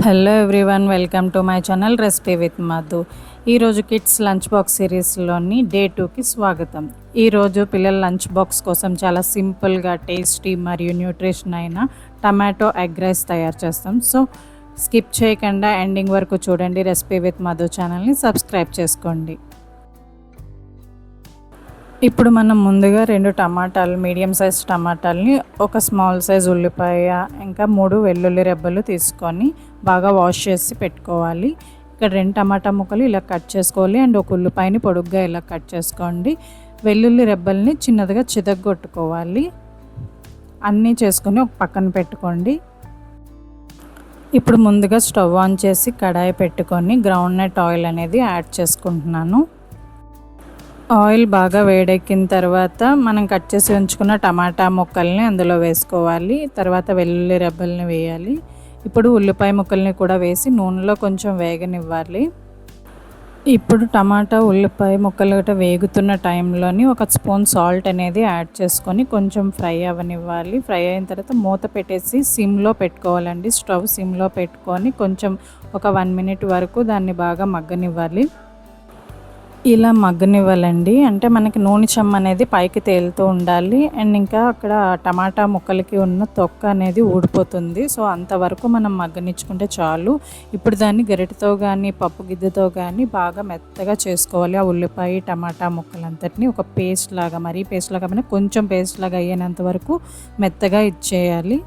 Hello everyone, welcome to my channel recipe with Madhu. ఈరోజు kids lunch box సిరీస్లోని day 2కి స్వాగతం. ఈరోజు పిల్లల లంచ్ బాక్స్ కోసం చాలా సింపుల్గా టేస్టీ మరియు న్యూట్రిషన్ అయిన టమాటో ఎగ్ రైస్ తయారు చేస్తాం. సో స్కిప్ చేయకుండా ఎండింగ్ వరకు చూడండి. రెసిపీ విత్ మధు ఛానల్ని సబ్స్క్రైబ్ చేసుకోండి. ఇప్పుడు మనం ముందుగా 2 టమాటాలు, మీడియం సైజ్ టమాటాలని, ఒక స్మాల్ సైజ్ ఉల్లిపాయ, ఇంకా 3 వెల్లుల్లి రెబ్బలు తీసుకొని బాగా వాష్ చేసి పెట్టుకోవాలి. ఇక్కడ 2 టమాటా ముక్కలు ఇలా కట్ చేసుకోవాలి అండ్ ఒక ఉల్లిపాయని పొడుగ్గా ఇలా కట్ చేసుకోండి. వెల్లుల్లి రెబ్బల్ని చిన్నదిగా చితగొట్టుకోవాలి. అన్నీ చేసుకొని ఒక పక్కన పెట్టుకోండి. ఇప్పుడు ముందుగా స్టవ్ ఆన్ చేసి కడాయి పెట్టుకొని గ్రౌండ్ నట్ ఆయిల్ అనేది యాడ్ చేసుకుంటున్నాను. ఆయిల్ బాగా వేడెక్కిన తర్వాత మనం కట్ చేసి ఉంచుకున్న టమాటా ముక్కల్ని అందులో వేసుకోవాలి. తర్వాత వెల్లుల్లి రెబ్బల్ని వేయాలి. ఇప్పుడు ఉల్లిపాయ ముక్కల్ని కూడా వేసి నూనెలో కొంచెం వేగనివ్వాలి. ఇప్పుడు టమాటా, ఉల్లిపాయ ముక్కలు గట్రా వేగుతున్న టైంలోని ఒక స్పూన్ సాల్ట్ అనేది యాడ్ చేసుకొని కొంచెం ఫ్రై అవ్వనివ్వాలి. ఫ్రై అయిన తర్వాత మూత పెట్టేసి సిమ్లో పెట్టుకోవాలండి. స్టవ్ సిమ్లో పెట్టుకొని కొంచెం ఒక 1 మినిట్ వరకు దాన్ని బాగా మగ్గనివ్వాలి. ఇలా మగ్గనివ్వాలండి. అంటే మనకి నూనె చెమ్మ అనేది పైకి తేలుతూ ఉండాలి అండ్ ఇంకా అక్కడ టమాటా ముక్కలకి ఉన్న తొక్క అనేది ఊడిపోతుంది. సో అంతవరకు మనం మగ్గనిచ్చుకుంటే చాలు. ఇప్పుడు దాన్ని గరిటెతో కానీ పప్పు గిద్దెతో కానీ బాగా మెత్తగా చేసుకోవాలి. ఆ ఉల్లిపాయ టమాటా ముక్కలంతటిని ఒక పేస్ట్ లాగా, మరీ పేస్ట్ లాగా కాకపోయినా కొంచెం పేస్ట్ లాగా అయ్యేంత వరకు మెత్తగా ఇచ్చేయాలి.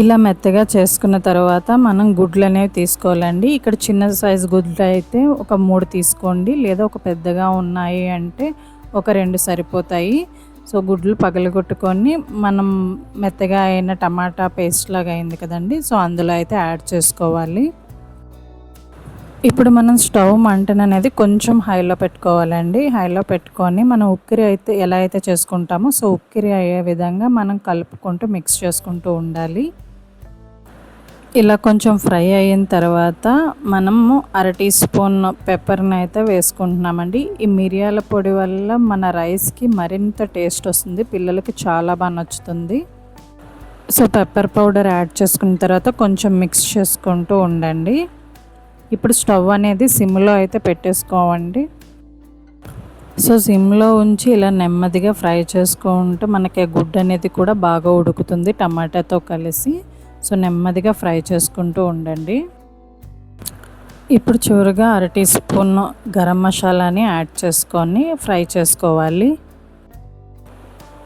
ఇలా మెత్తగా చేసుకున్న తర్వాత మనం గుడ్లు అనేవి తీసుకోవాలండి. ఇక్కడ చిన్న సైజు గుడ్లు అయితే ఒక 3 తీసుకోండి, లేదా ఒక పెద్దగా ఉన్నాయి అంటే ఒక 2 సరిపోతాయి. సో గుడ్లు పగలగొట్టుకొని మనం మెత్తగా అయిన టమాటా పేస్ట్ లాగా అయింది కదండి, సో అందులో అయితే యాడ్ చేసుకోవాలి. ఇప్పుడు మనం స్టవ్ మంటను అనేది కొంచెం హైలో పెట్టుకోవాలండి. హైలో పెట్టుకొని మనం ఉక్కిరి అయితే ఎలా అయితే చేసుకుంటామో సో ఉక్కిరి అయ్యే విధంగా మనం కలుపుకుంటూ మిక్స్ చేసుకుంటూ ఉండాలి. ఇలా కొంచెం ఫ్రై అయిన తర్వాత మనము 1/2 టీ స్పూన్ పెప్పర్ని అయితే వేసుకుంటున్నామండి. ఈ మిరియాల పొడి వల్ల మన రైస్కి మరింత టేస్ట్ వస్తుంది, పిల్లలకి చాలా బాగా నచ్చుతుంది. సో పెప్పర్ పౌడర్ యాడ్ చేసుకున్న తర్వాత కొంచెం మిక్స్ చేసుకుంటూ ఉండండి. ఇప్పుడు స్టవ్ అనేది సిమ్లో అయితే పెట్టేసుకోవండి. సో సిమ్లో ఉంచి ఇలా నెమ్మదిగా ఫ్రై చేసుకుంటూ మనకి గుడ్డు అనేది కూడా బాగా ఉడుకుతుంది టమాటాతో కలిసి. సో నెమ్మదిగా ఫ్రై చేసుకుంటూ ఉండండి. ఇప్పుడు చివరిగా 1/2 టీ స్పూన్ గరం మసాలాని యాడ్ చేసుకొని ఫ్రై చేసుకోవాలి.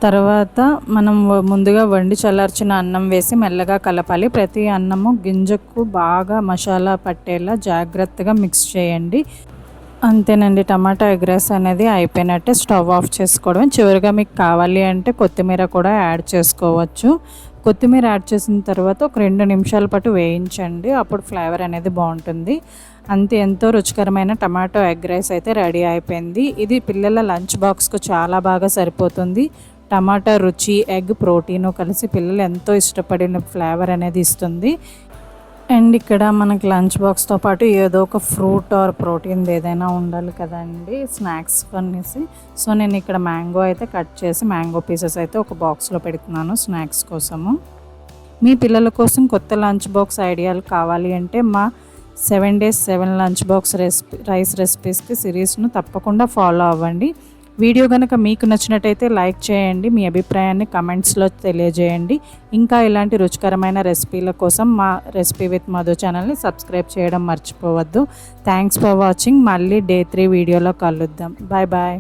తర్వాత మనం ముందుగా వండి చల్లార్చిన అన్నం వేసి మెల్లగా కలపాలి. ప్రతి అన్నము గింజకు బాగా మసాలా పట్టేలా జాగ్రత్తగా మిక్స్ చేయండి. అంతేనండి, టమాటా ఎగ్ రైస్ అనేది అయిపోయినట్టే. స్టవ్ ఆఫ్ చేసుకోవడం. చివరిగా మీకు కావాలి అంటే కొత్తిమీర కూడా యాడ్ చేసుకోవచ్చు. కొత్తిమీర యాడ్ చేసిన తర్వాత ఒక 2 నిమిషాల పాటు వేయించండి, అప్పుడు ఫ్లేవర్ అనేది బాగుంటుంది. అంతే, ఎంతో రుచికరమైన టమాటో ఎగ్ రైస్ అయితే రెడీ అయిపోయింది. ఇది పిల్లల లంచ్ బాక్స్కు చాలా బాగా సరిపోతుంది. టమాటా రుచి, ఎగ్ ప్రోటీను కలిసి పిల్లలు ఎంతో ఇష్టపడిన ఫ్లేవర్ అనేది ఇస్తుంది. అండ్ ఇక్కడ మనకి లంచ్ బాక్స్తో పాటు ఏదో ఒక ఫ్రూట్ ఆర్ ప్రోటీన్ ఏదైనా ఉండాలి కదండి స్నాక్స్ అనేసి. సో నేను ఇక్కడ మ్యాంగో అయితే కట్ చేసి మ్యాంగో పీసెస్ అయితే ఒక బాక్స్లో పెడుతున్నాను స్నాక్స్ కోసము. మీ పిల్లల కోసం కొత్త లంచ్ బాక్స్ ఐడియాలు కావాలి అంటే మా 7 days 7 లంచ్ బాక్స్ రైస్ రెసిపీస్కి సిరీస్ను తప్పకుండా ఫాలో అవ్వండి. వీడియో కనుక మీకు నచ్చినట్టయితే లైక్ చేయండి, మీ అభిప్రాయాన్ని కమెంట్స్లో తెలియజేయండి. ఇంకా ఇలాంటి రుచికరమైన రెసిపీల కోసం మా రెసిపీ విత్ మధు ఛానల్ని సబ్స్క్రైబ్ చేయడం మర్చిపోవద్దు. Thanks for watching. మళ్ళీ డే 3 వీడియోలో కలుద్దాం. Bye bye.